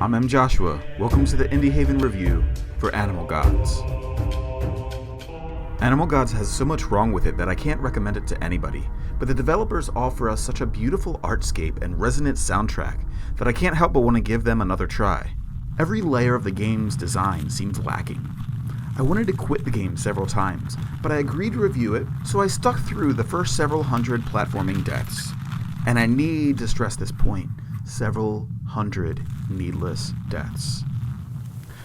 I'm M. Joshua. Welcome to the Indie Haven review for Animal Gods. Animal Gods has so much wrong with it that I can't recommend it to anybody, but the developers offer us such a beautiful artscape and resonant soundtrack that I can't help but want to give them another try. Every layer of the game's design seems lacking. I wanted to quit the game several times, but I agreed to review it, so I stuck through the first several hundred platforming deaths. And I need to stress this point, several hundred needless deaths.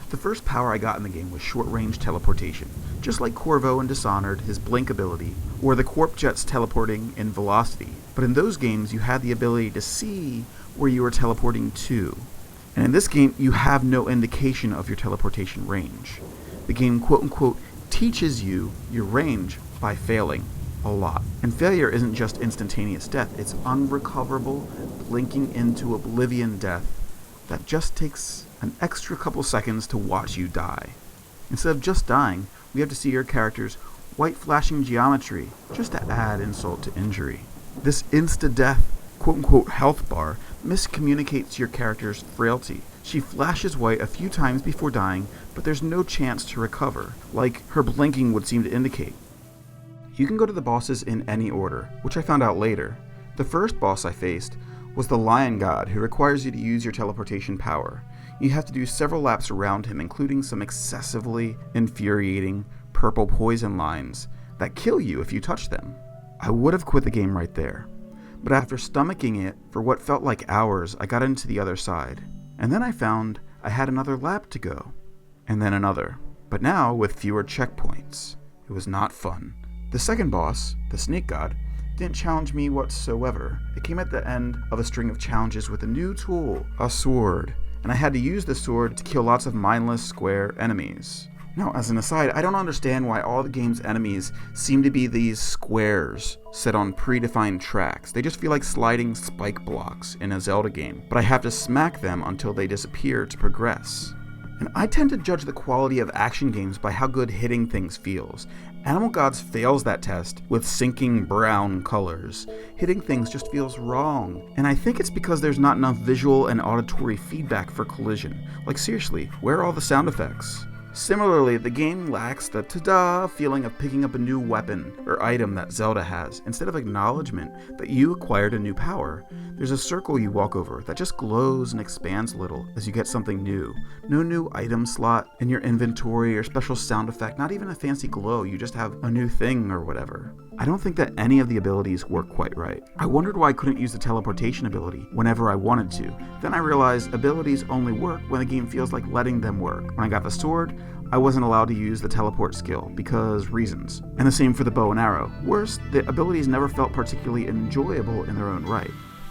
The first power I got in the game was short-range teleportation, just like Corvo in Dishonored, his blink ability, or the Corp Jets teleporting in Velocity. But in those games, you had the ability to see where you were teleporting to. And in this game, you have no indication of your teleportation range. The game quote-unquote teaches you your range by failing a lot. And failure isn't just instantaneous death, it's unrecoverable, blinking into oblivion death that just takes an extra couple seconds to watch you die. Instead of just dying, we have to see your character's white flashing geometry just to add insult to injury. This insta-death quote-unquote health bar miscommunicates your character's frailty. She flashes white a few times before dying, but there's no chance to recover, like her blinking would seem to indicate. You can go to the bosses in any order, which I found out later. The first boss I faced was the Lion God, who requires you to use your teleportation power. You have to do several laps around him, including some excessively infuriating purple poison lines that kill you if you touch them. I would have quit the game right there, but after stomaching it for what felt like hours, I got into the other side. And then I found I had another lap to go, and then another, but now with fewer checkpoints. It was not fun. The second boss, the Snake God, didn't challenge me whatsoever. It came at the end of a string of challenges with a new tool, a sword, and I had to use the sword to kill lots of mindless square enemies. Now, as an aside, I don't understand why all the game's enemies seem to be these squares set on predefined tracks. They just feel like sliding spike blocks in a Zelda game, but I have to smack them until they disappear to progress. And I tend to judge the quality of action games by how good hitting things feels. Animal Gods fails that test with sinking brown colors. Hitting things just feels wrong. And I think it's because there's not enough visual and auditory feedback for collision. Like seriously, where are all the sound effects? Similarly, the game lacks the ta-da feeling of picking up a new weapon or item that Zelda has. Instead of acknowledgement that you acquired a new power, there's a circle you walk over that just glows and expands a little as you get something new. No new item slot in your inventory or special sound effect, not even a fancy glow, you just have a new thing or whatever. I don't think that any of the abilities work quite right. I wondered why I couldn't use the teleportation ability whenever I wanted to. Then I realized abilities only work when the game feels like letting them work. When I got the sword, I wasn't allowed to use the teleport skill because reasons. And the same for the bow and arrow. Worse, the abilities never felt particularly enjoyable in their own right.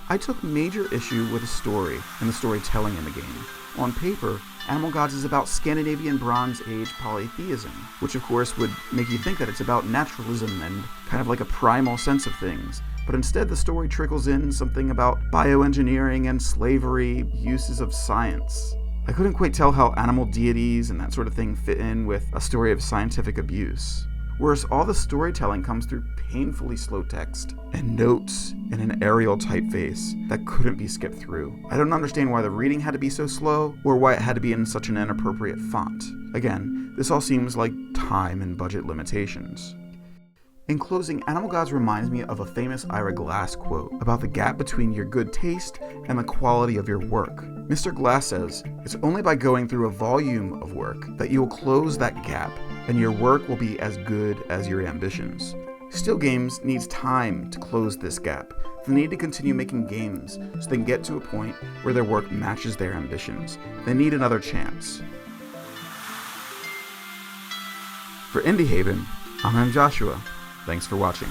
I took major issue with the story and the storytelling in the game. On paper, Animal Gods is about Scandinavian Bronze Age polytheism, which of course would make you think that it's about naturalism and kind of like a primal sense of things. But instead the story trickles in something about bioengineering and slavery, uses of science. I couldn't quite tell how animal deities and that sort of thing fit in with a story of scientific abuse. Worse, all the storytelling comes through painfully slow text and notes in an Arial typeface that couldn't be skipped through. I don't understand why the reading had to be so slow or why it had to be in such an inappropriate font. Again, this all seems like time and budget limitations. In closing, Animal Gods reminds me of a famous Ira Glass quote about the gap between your good taste and the quality of your work. Mr. Glass says, "It's only by going through a volume of work that you will close that gap and your work will be as good as your ambitions." Still Games needs time to close this gap. They need to continue making games so they can get to a point where their work matches their ambitions. They need another chance. For Indie Haven, I'm M. Joshua. Thanks for watching.